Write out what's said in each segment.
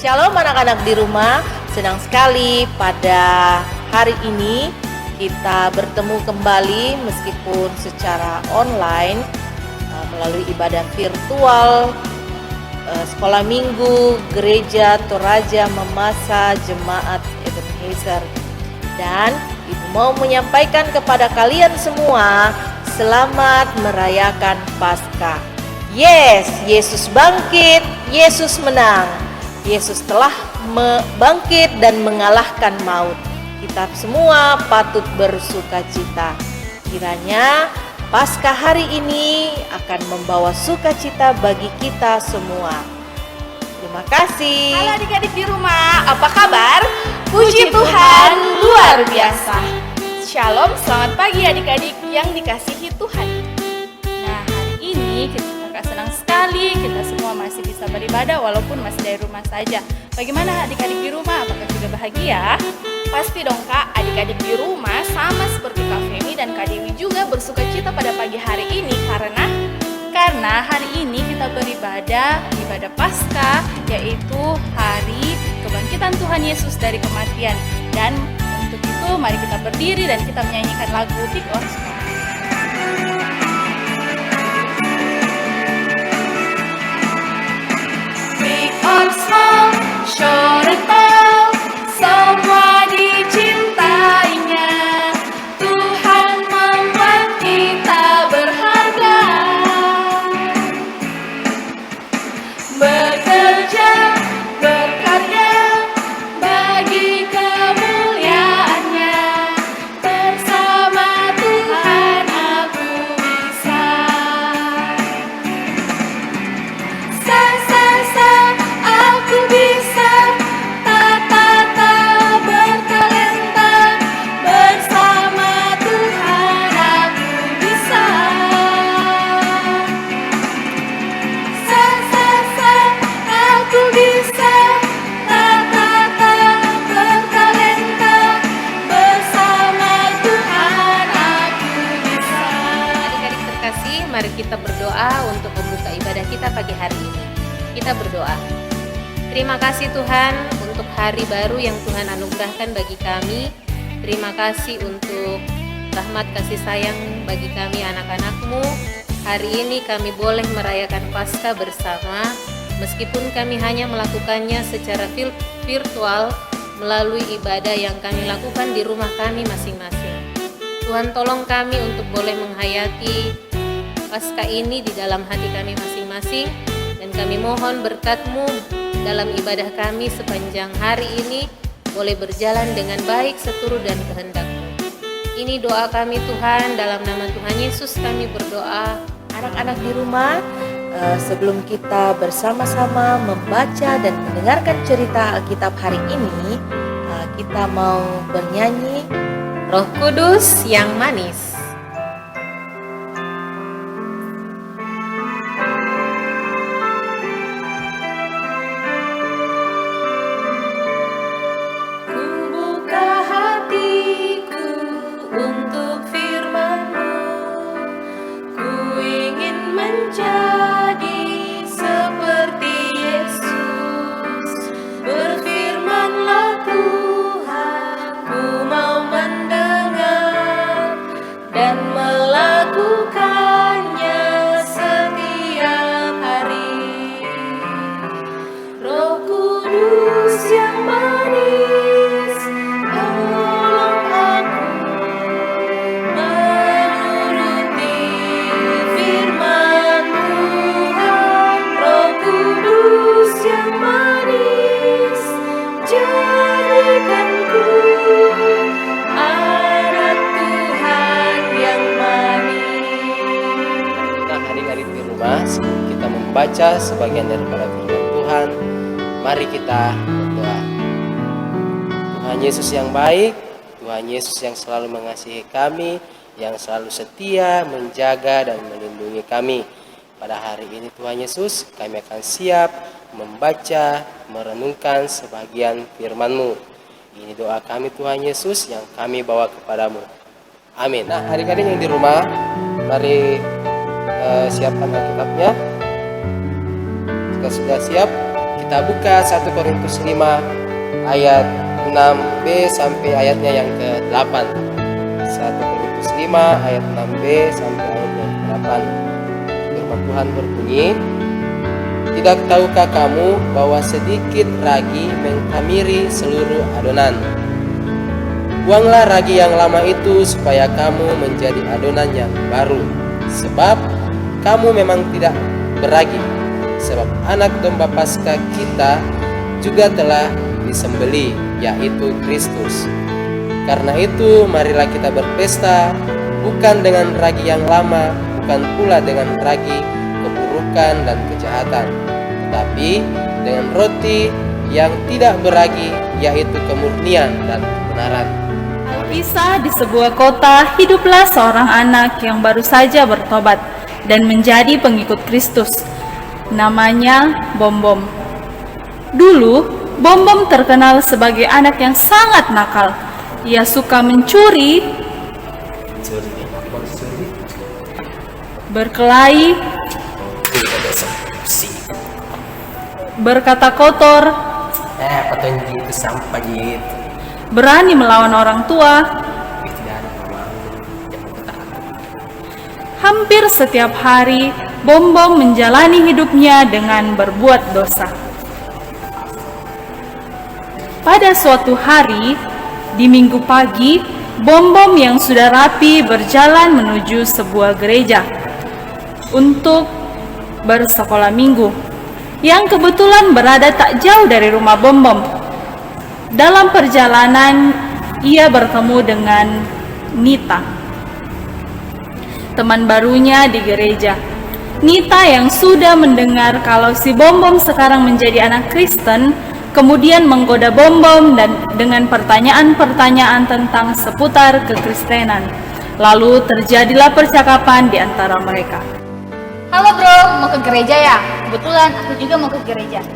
Shalom anak-anak di rumah, senang sekali pada hari ini kita bertemu kembali meskipun secara online melalui ibadah virtual sekolah minggu Gereja Toraja Mamasa Jemaat Ebenezer. Dan Ibu mau menyampaikan kepada kalian semua, selamat merayakan Paskah. Yes, Yesus bangkit, Yesus menang. Yesus telah bangkit dan mengalahkan maut. Kita semua patut bersukacita. Kiranya Paskah hari ini akan membawa sukacita bagi kita semua. Terima kasih. Halo adik-adik di rumah, apa kabar? Puji Tuhan, luar biasa. Shalom, selamat pagi adik-adik yang dikasihi Tuhan. Nah, hari ini kita senang sekali kita semua masih bisa beribadah walaupun masih dari rumah saja. Bagaimana adik-adik di rumah? Apakah sudah bahagia? Pasti dong Kak, adik-adik di rumah sama seperti Kak Femi dan Kak Dewi juga bersukacita pada pagi hari ini karena hari ini kita beribadah ibadah Paskah, yaitu hari kebangkitan Tuhan Yesus dari kematian. Dan untuk itu mari kita berdiri dan kita menyanyikan lagu Big or Small. Big or small, short and tall, semua dicintainya. Tuhan membuat kita berharga, bekerja, berkarya bagi kemuliaannya. Bersama Tuhan aku bisa. Aku bisa. Ta bertalenta. Bersama Tuhan aku bisa. Aku bisa. Ta bertalenta. Bersama Tuhan aku bisa. Adik-adik terkasih, mari kita berdoa untuk membuka ibadah kita pagi hari ini. Kita berdoa. Terima kasih Tuhan untuk hari baru yang Tuhan anugerahkan bagi kami. Terima kasih untuk rahmat kasih sayang bagi kami anak-anak-Mu. Hari ini kami boleh merayakan Paskah bersama, meskipun kami hanya melakukannya secara virtual melalui ibadah yang kami lakukan di rumah kami masing-masing. Tuhan tolong kami untuk boleh menghayati Paskah ini di dalam hati kami masing-masing, dan kami mohon berkat-Mu dalam ibadah kami sepanjang hari ini boleh berjalan dengan baik seturut dan kehendak-Mu. Ini doa kami Tuhan, dalam nama Tuhan Yesus kami berdoa. Anak-anak di rumah, sebelum kita bersama-sama membaca dan mendengarkan cerita Alkitab hari ini, kita mau bernyanyi Roh Kudus yang manis. Kita membaca sebagian daripada firman Tuhan. Mari kita berdoa. Tuhan Yesus yang baik, Tuhan Yesus yang selalu mengasihi kami, yang selalu setia menjaga dan melindungi kami. Pada hari ini Tuhan Yesus, kami akan siap membaca, merenungkan sebagian firman-Mu. Ini doa kami Tuhan Yesus yang kami bawa kepadamu. Amin. Nah, adik-adik yang di rumah, mari siapkan Alkitabnya. Jika sudah siap, kita Kita buka 1 Korintus 5 ayat 6b sampai ayatnya yang ke-8. 1 Korintus 5 ayat 6b sampai ayat yang ke-8. Firman Tuhan berbunyi, tidak tahukah kamu bahwa sedikit ragi mengkamiri seluruh adonan? Buanglah ragi yang lama itu supaya kamu menjadi adonan yang baru. Sebab kamu memang tidak beragi. Sebab anak domba Paskah kita juga telah disembelih, yaitu Kristus. Karena itu marilah kita berpesta, bukan dengan ragi yang lama, bukan pula dengan ragi keburukan dan kejahatan, tetapi dengan roti yang tidak beragi, yaitu kemurnian dan kebenaran. Alkisah di sebuah kota hiduplah seorang anak yang baru saja bertobat dan menjadi pengikut Kristus. Namanya Bom-Bom. Dulu, Bom-Bom terkenal sebagai anak yang sangat nakal. Ia suka mencuri, berkelahi, berkata kotor, Petunjuk itu sampah gitu. berani melawan orang tua. Hampir setiap hari, Bom-Bom menjalani hidupnya dengan berbuat dosa. Pada suatu hari, di minggu pagi, Bom-Bom yang sudah rapi berjalan menuju sebuah gereja untuk bersekolah minggu, yang kebetulan berada tak jauh dari rumah Bom-Bom. Dalam perjalanan, ia bertemu dengan Nita, teman barunya di gereja. Nita yang sudah mendengar kalau si Bom-Bom sekarang menjadi anak Kristen, kemudian menggoda Bom-Bom dan dengan pertanyaan-pertanyaan tentang seputar kekristenan. Lalu terjadilah percakapan di antara mereka. Halo bro, mau ke gereja ya? Kebetulan aku juga mau ke gereja.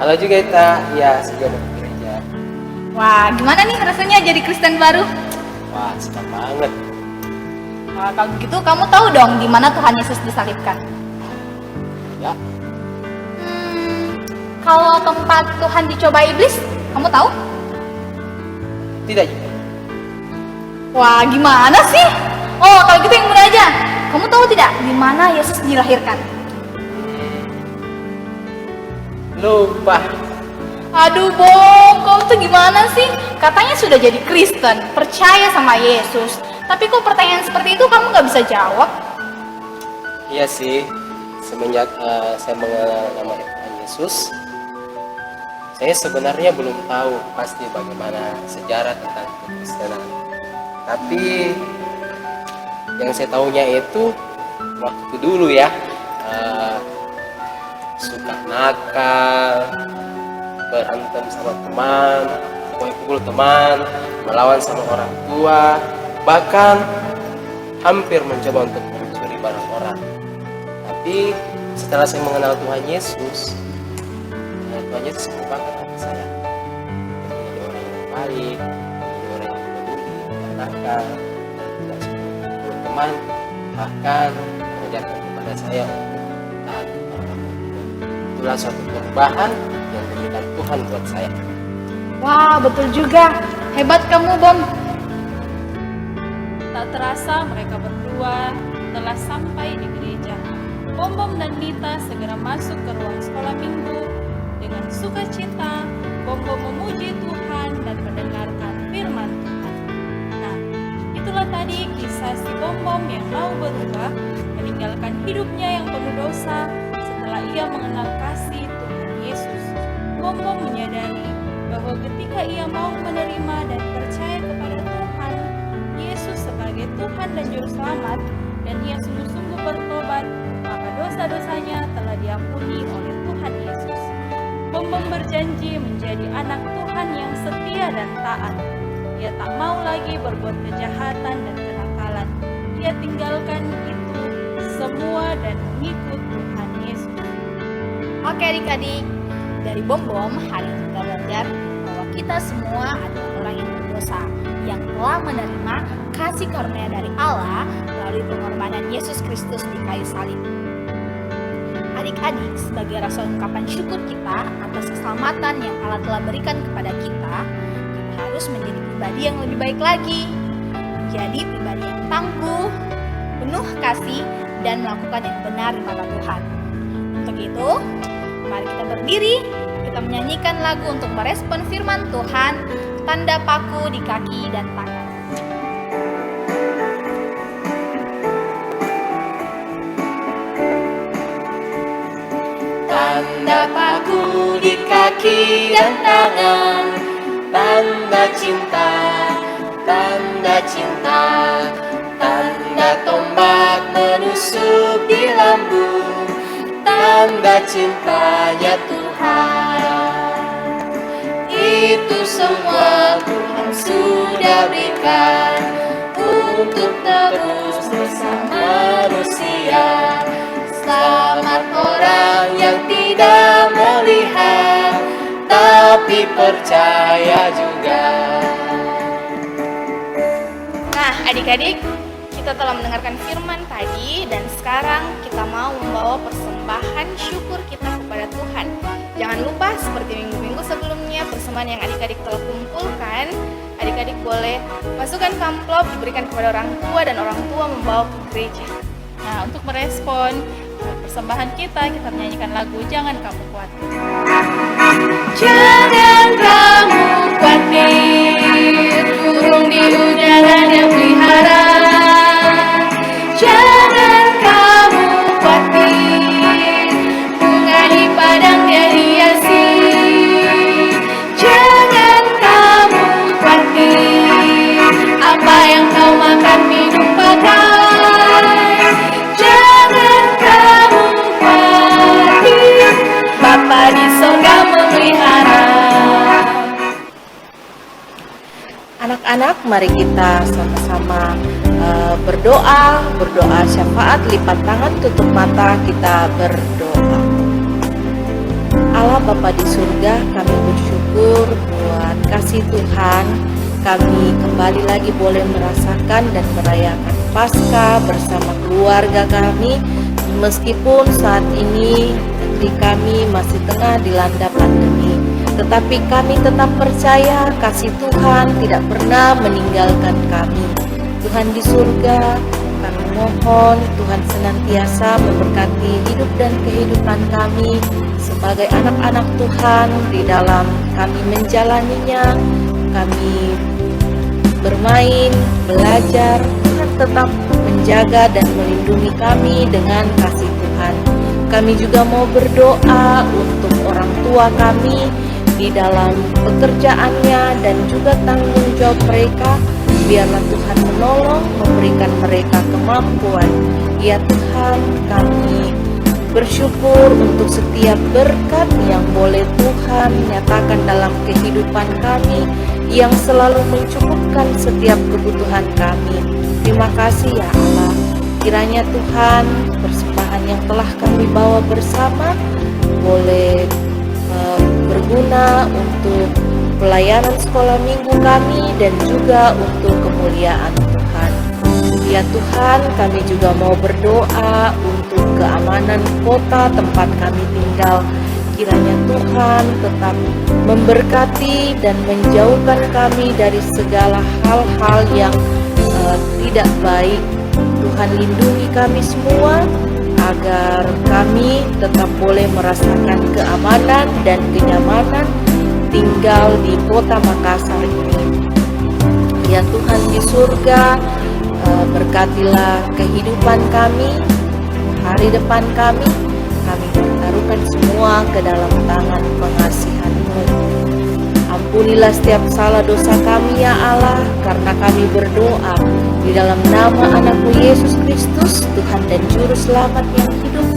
Halo juga Ita, ya saya mau ke gereja. Wah, gimana nih rasanya jadi Kristen baru? Wah, suka banget. Wah, kalau begitu kamu tahu dong di mana Tuhan Yesus disalibkan? Ya, Kalau tempat Tuhan dicoba iblis, kamu tahu? tidak juga. Wah, gimana sih? Oh, kalau gitu yang mudah aja. Kamu tahu tidak di mana Yesus dilahirkan? Lupa. Aduh, Bom, kamu tuh gimana sih? Katanya sudah jadi Kristen, percaya sama Yesus. Tapi kok pertanyaan seperti itu kamu nggak bisa jawab? Iya sih, semenjak saya mengenal nama Tuhan Yesus, saya sebenarnya belum tahu pasti bagaimana sejarah tentang kekristenan. Tapi yang saya tahunya itu waktu dulu ya, suka nakal, berantem sama teman, pukul teman, melawan sama orang tua, bahkan hampir mencoba untuk mencuri barang orang. Tapi setelah saya mengenal Tuhan Yesus, Tuhan Yesus mengubahkan hati saya menjadi orang yang baik, menjadi orang yang peduli, tidak nakal, tidak suka memukul teman, bahkan mengajarkan kepada saya untuk taat kepada orang tua. Itulah suatu perubahan yang diberikan Tuhan buat saya. Wah, betul juga. Hebat kamu, Bom. Tak terasa mereka berdua telah sampai di gereja. Bom-Bom dan Nita segera masuk ke ruang sekolah minggu. Dengan sukacita, Bom-Bom memuji Tuhan dan mendengarkan firman Tuhan. Nah, itulah tadi kisah si Bom-Bom yang mau berubah, meninggalkan hidupnya yang penuh dosa setelah ia mengenal kasih Tuhan Yesus. Bom-Bom menyadari bahwa ketika ia mau menerima dan percaya kepada Tuhan Yesus sebagai Tuhan dan Juru Selamat, dan ia sungguh-sungguh bertobat, maka dosa-dosanya telah diampuni oleh Tuhan Yesus. Bom-Bom berjanji menjadi anak Tuhan yang setia dan taat. Ia tak mau lagi berbuat kejahatan dan kenakalan. Ia tinggalkan itu semua dan mengikut Tuhan Yesus. Oke adik-adik, dari Bom-Bom hari ini kita belajar bahwa kita semua adalah orang yang berdosa, yang telah menerima kasih karunia dari Allah melalui pengorbanan Yesus Kristus di kayu salib. adik-adik, sebagai rasa ungkapan syukur kita atas keselamatan yang Allah telah berikan kepada kita harus menjadi pribadi yang lebih baik lagi. Menjadi pribadi yang tangguh, penuh kasih, dan melakukan yang benar di mata Tuhan. Untuk itu, mari kita berdiri, kita menyanyikan lagu untuk merespon firman Tuhan, tanda paku di kaki dan tangan. Tanda paku di kaki dan tangan, tanda cinta, tanda cinta, tanda tombak menusuk di lambung, tanda cintanya Tuhan. Itu semua Tuhan sudah berikan untuk terus bersama manusia. Selamat orang yang tidak melihat, tapi percaya juga. Nah, adik-adik, kita telah mendengarkan firman tadi dan sekarang kita mau membawa persembahan syukur kita kepada Tuhan. Jangan lupa seperti minggu-minggu sebelumnya, persembahan yang adik-adik telah kumpulkan, adik-adik boleh masukkan ke amplop, diberikan kepada orang tua dan orang tua membawa ke gereja. Nah, untuk merespon persembahan kita menyanyikan lagu Jangan Kamu Khawatir. Jangan kamu khawatir, burung di udara dia pelihara. Jangan kamu khawatir, bunga di padang dia hiasi. Jangan kamu khawatir, apa yang kau makan minum pakai. Jangan kamu khawatir, Bapa di sorga memelihara. Anak-anak, mari kita sama-sama berdoa syafaat, lipat tangan, tutup mata, kita berdoa. Allah Bapa di surga, kami bersyukur buat kasih Tuhan. Kami kembali lagi boleh merasakan dan merayakan Paskah bersama keluarga kami, meskipun saat ini negeri kami masih tengah dilanda pandemi. Tetapi kami tetap percaya kasih Tuhan tidak pernah meninggalkan kami. Tuhan di surga, kami mohon Tuhan senantiasa memberkati hidup dan kehidupan kami sebagai anak-anak Tuhan di dalam kami menjalaninya. Kami bermain, belajar, Tuhan tetap menjaga dan melindungi kami dengan kasih Tuhan. Kami juga mau berdoa untuk orang tua kami di dalam pekerjaannya dan juga tanggung jawab mereka. Biarlah Tuhan menolong, memberikan mereka kemampuan. Ya Tuhan, kami bersyukur untuk setiap berkat yang boleh Tuhan nyatakan dalam kehidupan kami, yang selalu mencukupkan setiap kebutuhan kami. Terima kasih ya Allah. Kiranya Tuhan, persembahan yang telah kami bawa bersama boleh berguna untuk pelayanan sekolah minggu kami dan juga untuk kemuliaan Tuhan. Ya Tuhan, kami juga mau berdoa untuk keamanan kota tempat kami tinggal. Kiranya Tuhan tetap memberkati dan menjauhkan kami dari segala hal-hal yang tidak baik. Tuhan lindungi kami semua agar kami tetap boleh merasakan keamanan dan kenyamanan tinggal di kota Makassar ini. Ya Tuhan di surga, berkatilah kehidupan kami, hari depan kami taruhkan semua ke dalam tangan pengasihan-Mu. Ampunilah setiap salah dosa kami ya Allah, karena kami berdoa di dalam nama Anak-Mu Yesus Kristus, Tuhan dan Juru Selamat yang hidup,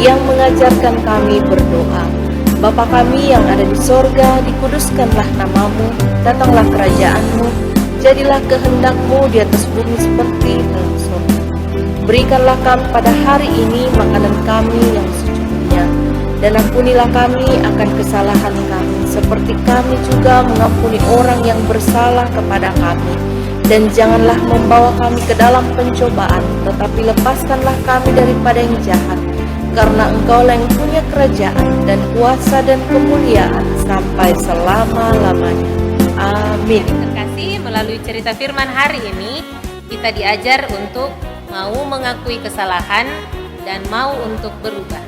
yang mengajarkan kami berdoa. Bapa kami yang ada di sorga, dikuduskanlah nama-Mu, datanglah kerajaan-Mu, jadilah kehendak-Mu di atas bumi seperti dalam sorga. Berikanlah kami pada hari ini makanan kami yang secukupnya, dan ampunilah kami akan kesalahan kami, seperti kami juga mengampuni orang yang bersalah kepada kami. Dan janganlah membawa kami ke dalam pencobaan, tetapi lepaskanlah kami daripada yang jahat. karena Engkaulah yang punya kerajaan dan kuasa dan kemuliaan sampai selama-lamanya. Amin. Terkasih, melalui cerita firman hari ini, kita diajar untuk mau mengakui kesalahan dan mau untuk berubah.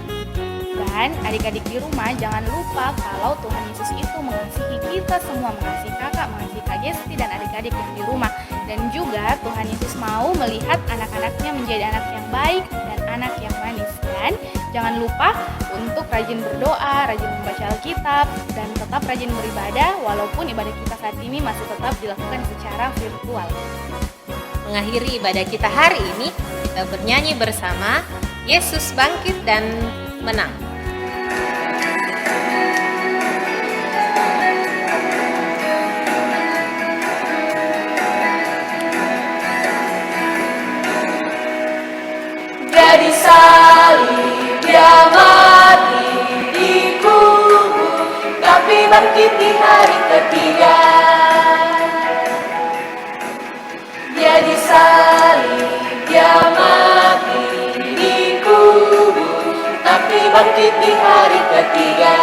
Dan adik-adik di rumah jangan lupa kalau Tuhan Yesus itu mengasihi kita semua, mengasihi kakak, mengasihi Kak Gesti dan adik-adik yang di rumah. Dan juga Tuhan Yesus mau melihat anak-anaknya menjadi anak yang baik dan anak yang manis. Dan jangan lupa untuk rajin berdoa, rajin membaca Alkitab, dan tetap rajin beribadah walaupun ibadah kita saat ini masih tetap dilakukan secara virtual. Mengakhiri ibadah kita hari ini, kita bernyanyi bersama Yesus bangkit dan menang. Dia disalib, dia mati, dikubur, tapi bangkit di hari ketiga. Dia disalib, dia mati, dikubur, tapi bangkit di hari ketiga.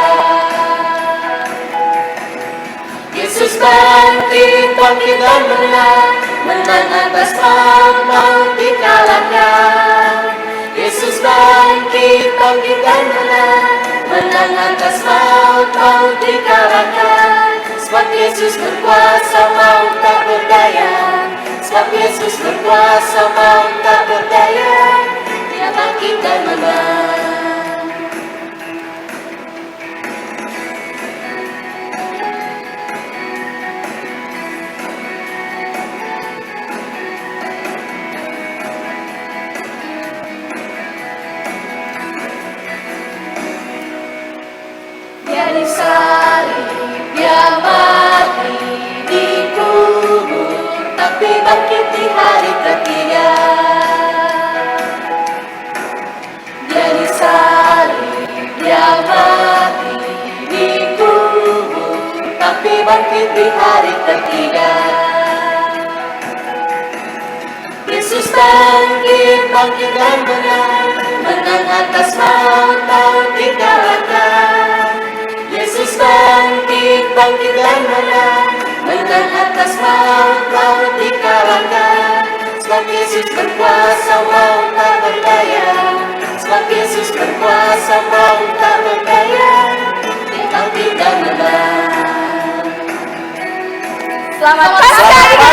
Yesus bangkit, bangkit dan menang, menang atas maut, maut dikalahkan. Yesus bangkit, bangkit dan menang, menang atas maut, maut dikalahkan. Sebab Yesus berkuasa, maut tak berdaya. Sebab Yesus berkuasa, maut tak berdaya. Dia bangkit dan menang. Dia disalib, dia mati, dikubur, tapi bangkit di hari ketiga. Dia disalib, dia mati, dikubur, tapi bangkit di hari ketiga. Yesus bangkit, bangkit dan menang, menang atas maut, maut dikalahkan. Yesus bangkit, bangkit dan menang, menang atas maut, maut dikalahkan. Sebab Yesus berkuasa, maut tak berdaya. Sebab Yesus berkuasa, maut tak berdaya. Dia bangkit dan menang. Selamat Paskah!